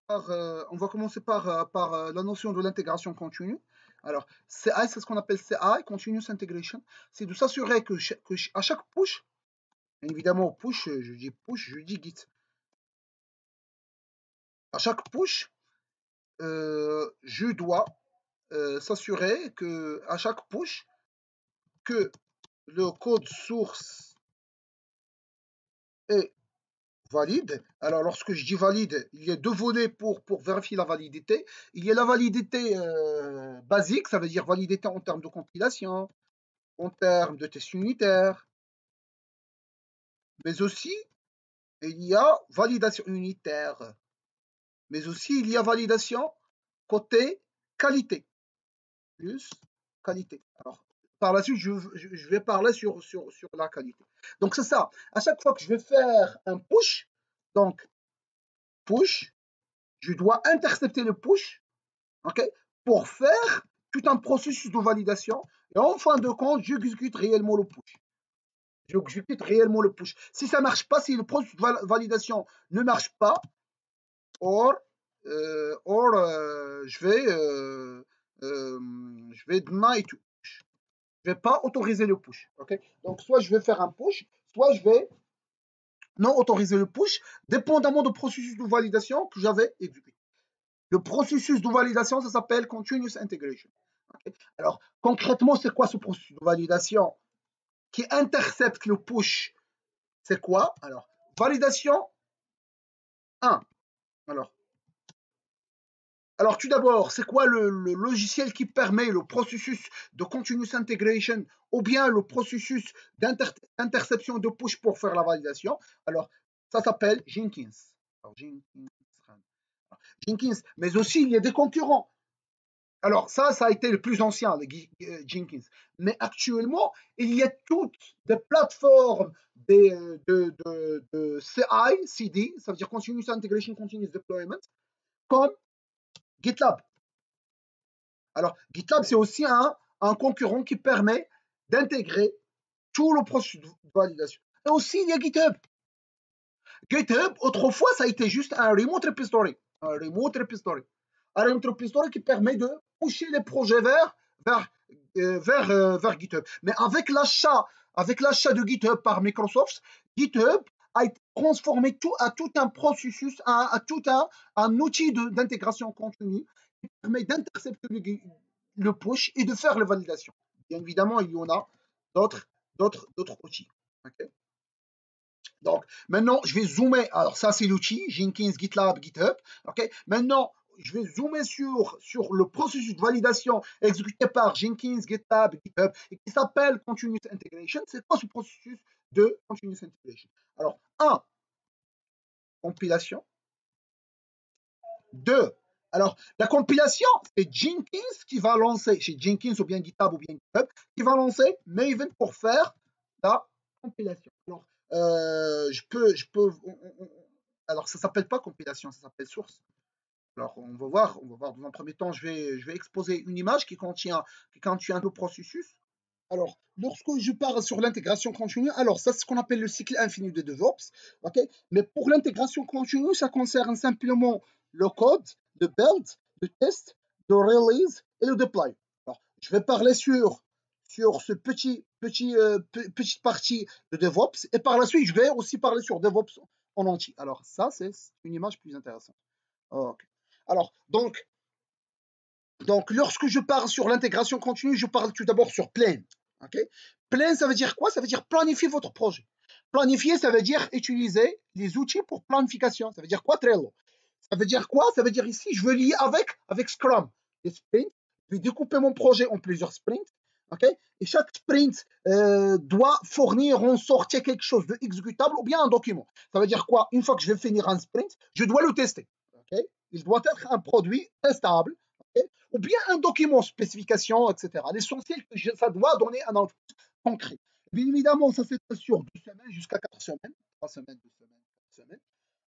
on va commencer par la notion de l'intégration continue. Alors, CI, c'est ce qu'on appelle CI, Continuous Integration. C'est de s'assurer à chaque push, évidemment, push, je dis Git. À chaque push, je dois s'assurer que à chaque push, que le code source est valide. Alors, lorsque je dis valide, il y a deux volets pour vérifier la validité. Il y a la validité basique, ça veut dire validité en termes de compilation, en termes de tests unitaires, mais aussi il y a validation unitaire, mais aussi il y a validation côté qualité, plus qualité. Alors, par la suite, je vais parler sur la qualité. Donc, c'est ça. À chaque fois que je vais faire un push, donc push, je dois intercepter le push, okay, pour faire tout un processus de validation. Et en fin de compte, j'exécute réellement le push. J'exécute réellement le push. Si ça ne marche pas, si le processus de validation ne marche pas, or je vais deny to push. Je ne vais pas autoriser le push. Okay? Donc, soit je vais faire un push, soit je vais non autoriser le push, dépendamment du processus de validation que j'avais exécuté. Le processus de validation, ça s'appelle Continuous Integration. Okay? Alors, concrètement, c'est quoi ce processus de validation qui intercepte le push? C'est quoi? Alors, validation 1. Alors tout d'abord, c'est quoi le logiciel qui permet le processus de continuous integration ou bien le processus d'interception de push pour faire la validation? Alors, ça s'appelle Jenkins. Alors, Jenkins, mais aussi il y a des concurrents. Alors ça a été le plus ancien, Jenkins. Mais actuellement, il y a toutes des plateformes de CI, CD, ça veut dire Continuous Integration, Continuous Deployment, comme GitLab. Alors, GitLab, c'est aussi un concurrent qui permet d'intégrer tout le processus de validation. Et aussi, il y a GitHub. GitHub, autrefois, ça a été juste un remote repository. Un remote repository. Un remote repository qui permet de pousser les projets vers GitHub. Mais avec l'achat de GitHub par Microsoft, GitHub a été transformé à tout un processus, à tout un outil d'intégration continue qui permet d'intercepter le push et de faire la validation. Bien évidemment, il y en a d'autres outils. Okay. Donc, maintenant, je vais zoomer. Alors, ça, c'est l'outil Jenkins, GitLab, GitHub. Okay. Maintenant, je vais zoomer sur le processus de validation exécuté par Jenkins, GitLab, GitHub et qui s'appelle Continuous Integration. C'est quoi ce processus de Continuous Integration? Alors, 1, compilation. 2, alors, la compilation, c'est Jenkins qui va lancer, chez Jenkins ou bien GitHub ou bien GitHub, qui va lancer Maven pour faire la compilation. Alors, alors ça s'appelle pas compilation, ça s'appelle source. Alors, on va voir dans un premier temps, je vais exposer une image qui contient le processus. Alors, lorsque je parle sur l'intégration continue, alors ça, c'est ce qu'on appelle le cycle infini de DevOps. Okay? Mais pour l'intégration continue, ça concerne simplement le code, le build, le test, le release et le deploy. Alors, je vais parler sur ce petite partie de DevOps et par la suite, je vais aussi parler sur DevOps en entier. Alors, ça, c'est une image plus intéressante. Okay. Alors, donc, lorsque je parle sur l'intégration continue, je parle tout d'abord sur Plain. Okay. Plain, ça veut dire quoi? Ça veut dire planifier votre projet. Planifier, ça veut dire utiliser les outils pour planification. Ça veut dire quoi, Trello? Ça veut dire quoi? Ça veut dire ici, je veux lier avec Scrum. Les sprints, je vais découper mon projet en plusieurs sprints. Okay? Et chaque sprint doit fournir en sortie quelque chose de exécutable ou bien un document. Ça veut dire quoi? Une fois que je vais finir un sprint, je dois le tester. Okay? Il doit être un produit testable. Okay? Ou bien un document, spécification, etc. L'essentiel, ça doit donner un output concret. Bien évidemment, ça c'est sur 2 semaines jusqu'à 4 semaines. 3 semaines, 2 semaines, 4 semaines.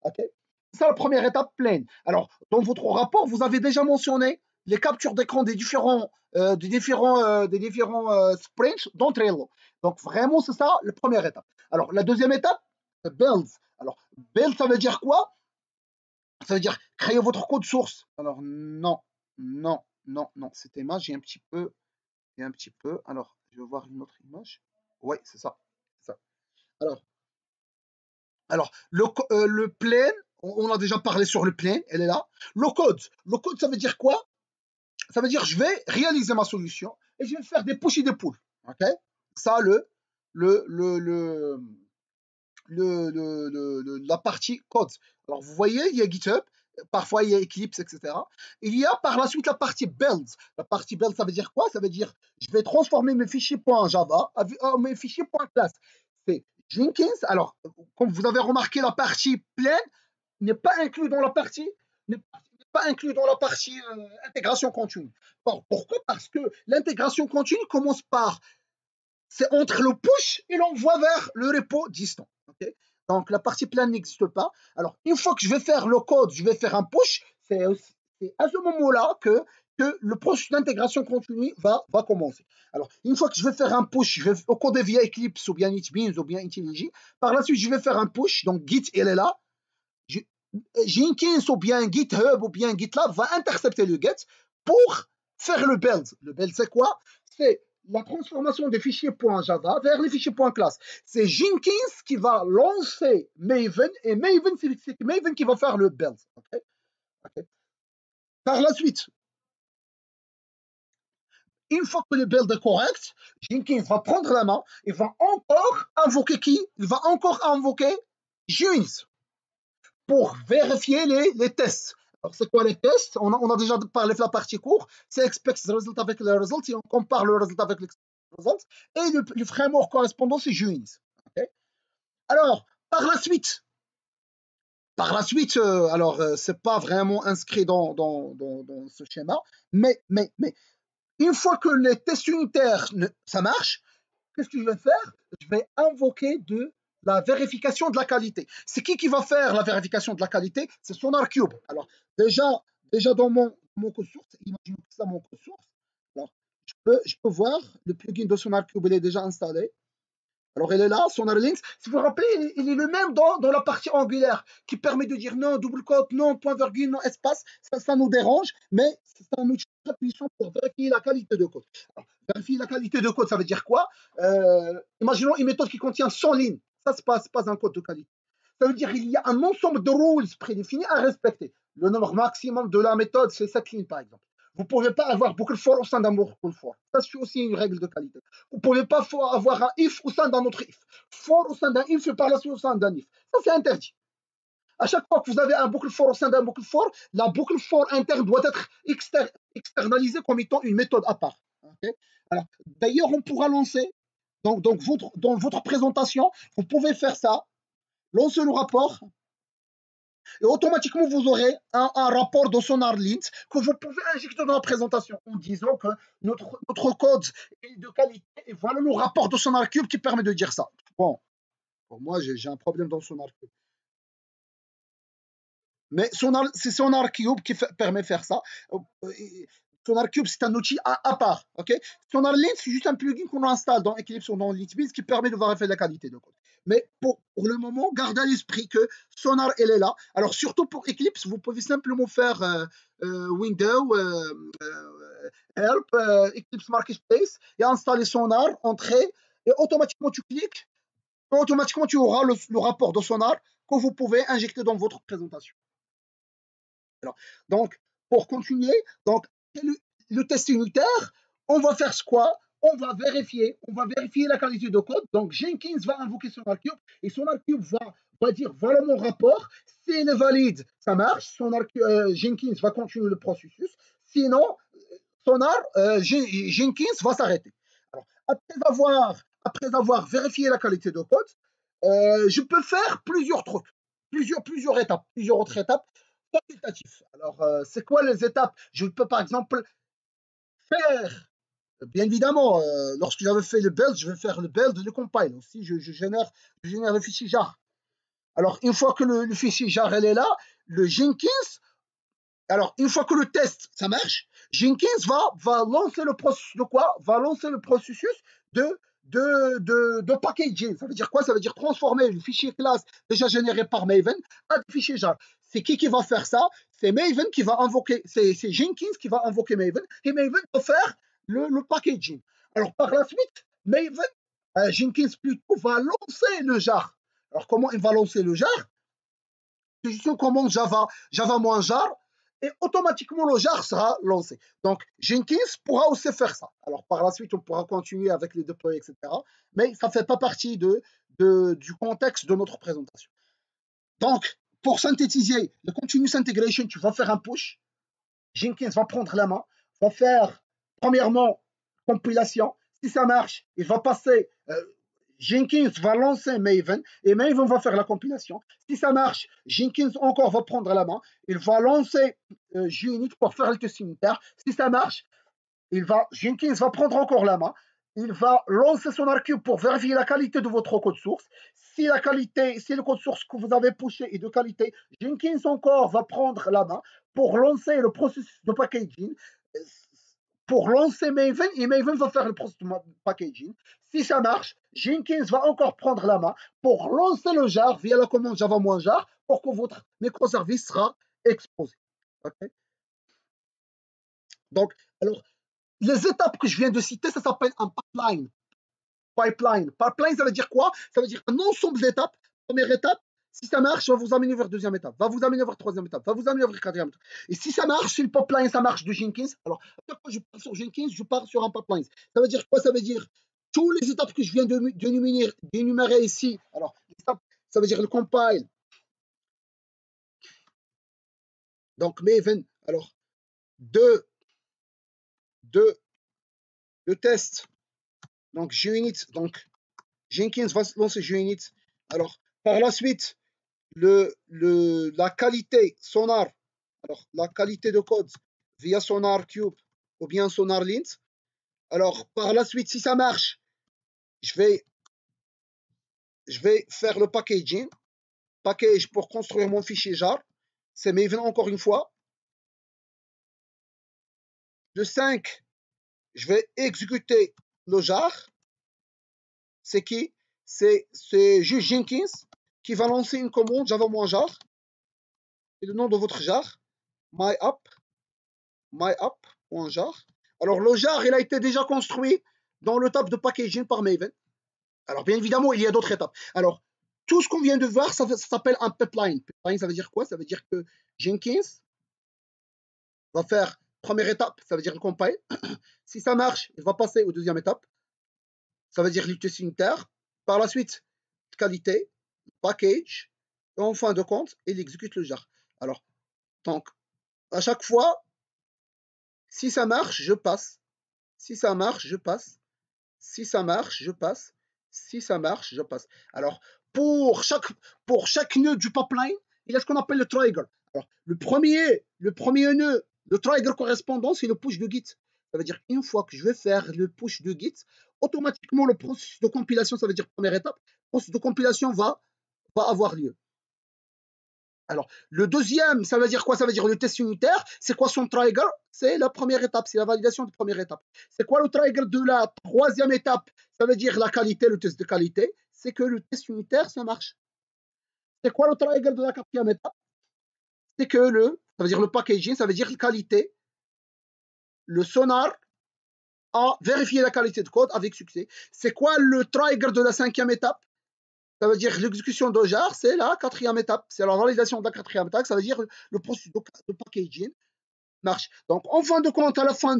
Okay? C'est ça la première étape pleine. Alors, dans votre rapport, vous avez déjà mentionné les captures d'écran des différents sprints dans Trello. Donc, vraiment, c'est ça la première étape. Alors, la deuxième étape, build. Alors, build, ça veut dire quoi? Ça veut dire créer votre code source. Alors, non, non, non, non. Cette image, j'ai un petit peu. Alors, je vais voir une autre image. Oui, c'est ça. Ça. Alors, le plane, on a déjà parlé sur le plane, elle est là. Le code, ça veut dire quoi? Ça veut dire je vais réaliser ma solution et je vais faire des push et des pulls. Ok? Ça, le, le, le, la partie code. Alors, vous voyez, il y a GitHub, parfois il y a Eclipse, etc. Il y a par la suite la partie build. La partie build, ça veut dire quoi? Ça veut dire je vais transformer mes fichiers .java en mes fichiers .class. C'est Jenkins. Alors, comme vous avez remarqué, la partie pleine n'est pas inclus dans la partie n'est pas inclus dans la partie intégration continue. Bon, pourquoi? Parce que l'intégration continue commence par c'est entre le push et l'envoi vers le repo distant. Okay, donc la partie pleine n'existe pas. Alors une fois que je vais faire le code, je vais faire un push, c'est à ce moment-là que le processus d'intégration continue va commencer. Alors, une fois que je vais faire un push, je vais coder via Eclipse ou bien NetBeans ou bien IntelliJ. Par la suite, je vais faire un push. Donc, Git, elle est là. Jenkins ou bien GitHub ou bien GitLab va intercepter le get pour faire le build. Le build, c'est quoi? C'est la transformation des fichiers .java vers les fichiers .class. C'est Jenkins qui va lancer Maven et Maven, c'est Maven qui va faire le build. Okay? Okay. Par la suite, une fois que le build est correct, Jenkins va prendre la main et va encore invoquer qui? Il va encore invoquer Jenkins pour vérifier les tests. Alors, c'est quoi les tests? On a déjà parlé de la partie court. C'est expect the result avec le result. Et on compare le résultat avec le result. Et le framework correspondant, c'est Jenkins. Okay? Alors, par la suite, c'est pas vraiment inscrit dans ce schéma, mais une fois que les tests unitaires, ça marche, qu'est-ce que je vais faire? Je vais invoquer la vérification de la qualité. C'est qui va faire la vérification de la qualité? C'est SonarQube. Alors, déjà dans mon code source, imaginons que c'est mon code source. Alors, je peux voir le plugin de SonarQube, il est déjà installé. Alors, elle est là, SonarLinks. Si vous vous rappelez, il est le même dans la partie angulaire qui permet de dire non, double quote, non, point virgule, non, espace. Ça nous dérange, mais c'est un outil très puissant pour vérifier la qualité de code. Alors, vérifier la qualité de code, ça veut dire quoi? Imaginons une méthode qui contient 100 lignes. Ça, ce n'est pas un code de qualité. Ça veut dire qu'il y a un ensemble de rules prédéfinis à respecter. Le nombre maximum de la méthode, c'est 7 lignes, par exemple. Vous ne pouvez pas avoir beaucoup de for au sein d'un beaucoup for. Ça, c'est aussi une règle de qualité. Vous ne pouvez pas avoir un if au sein d'un autre if. For au sein d'un if, c'est par la suite au sein d'un if. Ça, c'est interdit. À chaque fois que vous avez un boucle for au sein d'un boucle for, la boucle for interne doit être externalisée comme étant une méthode à part. Okay? Alors, d'ailleurs, on pourra lancer, dans votre présentation, vous pouvez faire ça, lancer le rapport, et automatiquement, vous aurez un rapport de SonarLinks que vous pouvez injecter dans la présentation en disant que notre code est de qualité et voilà le rapport de SonarCube qui permet de dire ça. Bon, pour moi, j'ai un problème dans SonarCube. Mais c'est SonarCube qui permet de faire ça. SonarCube, c'est un outil à part. Okay? SonarLinks, c'est juste un plugin qu'on installe dans Eclipse ou dans NetBeans qui permet de vérifier la qualité de code. Mais pour le moment, gardez à l'esprit que Sonar, elle est là. Alors, surtout pour Eclipse, vous pouvez simplement faire Windows, Help, Eclipse Marketplace et installer Sonar, entrer, et automatiquement tu cliques, et automatiquement tu auras le rapport de Sonar que vous pouvez injecter dans votre présentation. Alors, donc, pour continuer, donc, le test unitaire, on va faire quoi? On va vérifier la qualité de code. Donc, Jenkins va invoquer SonarCube et SonarCube va dire voilà mon rapport. S'il est valide, ça marche. Jenkins va continuer le processus. Sinon, Jenkins va s'arrêter. Alors, après avoir vérifié la qualité de code, je peux faire plusieurs trucs, plusieurs étapes, plusieurs autres étapes facultatifs. Alors, c'est quoi les étapes? Je peux par exemple faire, bien évidemment, lorsque j'avais fait le build, je vais faire le build et le compile aussi. Je génère le fichier jar. Alors, une fois que le fichier jar elle est là, le Jenkins, alors une fois que le test ça marche, Jenkins va lancer le processus de quoi? Va lancer le processus de packaging. Ça veut dire quoi? Ça veut dire transformer le fichier classe déjà généré par Maven à des fichiers jar. c'est qui va faire ça? C'est Maven qui va invoquer, c'est Jenkins qui va invoquer Maven, et Maven va faire le packaging. Alors par la suite, Maven, Jenkins plutôt va lancer le jar. Alors comment il va lancer le jar? Si on commande Java, Java-jar, et automatiquement le jar sera lancé. Donc Jenkins pourra aussi faire ça. Alors par la suite, on pourra continuer avec les deploys, etc. Mais ça ne fait pas partie du contexte de notre présentation. Donc, pour synthétiser, le continuous integration, tu vas faire un push. Jenkins va prendre la main, va faire premièrement compilation. Si ça marche, il va passer. Jenkins va lancer Maven et Maven va faire la compilation. Si ça marche, Jenkins encore va prendre la main. Il va lancer JUnit pour faire le test unitaire. Si ça marche, Jenkins va prendre encore la main. Il va lancer SonarQube pour vérifier la qualité de votre code source. Si le code source que vous avez pushé est de qualité, Jenkins encore va prendre la main pour lancer le processus de packaging, pour lancer Maven, et Maven va faire le processus de packaging. Si ça marche, Jenkins va encore prendre la main pour lancer le jar via la commande java-jar pour que votre microservice sera exposé. Okay. Donc, alors, les étapes que je viens de citer, ça s'appelle un pipeline. Pipeline, ça veut dire quoi? Ça veut dire un ensemble d'étapes. Première étape, si ça marche, va vous amener vers deuxième étape, va vous amener vers troisième étape, va vous amener vers quatrième étape. Et si ça marche, si le pipeline, ça marche de Jenkins, alors, à chaque fois que je pars sur Jenkins, je pars sur un pipeline. Ça veut dire quoi? Ça veut dire toutes les étapes que je viens d'énumérer ici. Alors, ça veut dire le compile. Donc, Maven, alors, le test. Donc, JUnit, donc Jenkins va lancer JUnit. Alors, par la suite, la qualité Sonar, alors la qualité de code via SonarQube ou bien SonarLint. Alors, par la suite, si ça marche, je vais faire le packaging. Package pour construire mon fichier jar. C'est Maven encore une fois. De 5, je vais exécuter le jar. C'est qui? C'est juste Jenkins qui va lancer une commande java-jar. Et le nom de votre jar, myapp.jar. Alors le jar, il a été déjà construit dans le tab de packaging par Maven. Alors bien évidemment, il y a d'autres étapes. Alors tout ce qu'on vient de voir, ça s'appelle un pipeline. Pipeline, ça veut dire quoi? Ça veut dire que Jenkins va faire première étape, ça veut dire le compile. Si ça marche, il va passer aux deuxième étape. Ça veut dire le test unitaire. Par la suite, qualité, package, et en fin de compte, il exécute le jar. Alors, donc, à chaque fois, si ça marche, je passe. Si ça marche, je passe. Si ça marche, je passe. Si ça marche, je passe. Alors, pour chaque nœud du pipeline, il y a ce qu'on appelle le trigger. Alors, le premier nœud, le trigger correspondant, c'est le push de Git. Ça veut dire qu'une fois que je vais faire le push de Git, automatiquement, le processus de compilation, ça veut dire première étape, le processus de compilation va avoir lieu. Alors, le deuxième, ça veut dire quoi? Ça veut dire le test unitaire. C'est quoi son trigger? C'est la première étape, c'est la validation de première étape. C'est quoi le trigger de la troisième étape? Ça veut dire la qualité, le test de qualité. C'est que le test unitaire, ça marche. C'est quoi le trigger de la quatrième étape? C'est que ça veut dire le packaging, ça veut dire la qualité. Le sonar a vérifié la qualité de code avec succès. C'est quoi le trigger de la cinquième étape? Ça veut dire l'exécution de jar, c'est la quatrième étape. C'est la validation de la quatrième étape. Ça veut dire le processus de packaging marche. Donc, en fin de compte, à la fin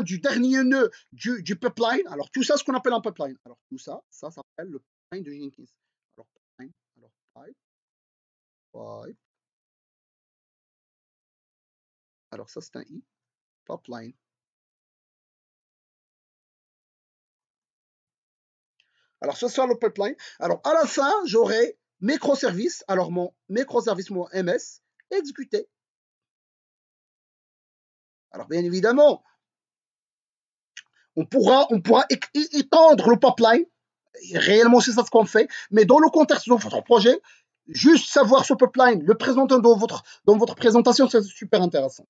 du dernier nœud du pipeline, alors tout ça, ce qu'on appelle un pipeline. Alors, tout ça, ça s'appelle le pipeline de Jenkins. Alors, pipeline, alors, pipe. Alors, ça, c'est un I. Pipeline. Alors, ce sera le pipeline. Alors, à la fin, j'aurai microservice. Alors, mon microservice, mon MS, exécuté. Alors, bien évidemment, on pourra étendre le pipeline. Réellement, c'est ça ce qu'on fait. Mais dans le contexte de votre projet, juste savoir ce pipeline, le présenter dans votre présentation, c'est super intéressant.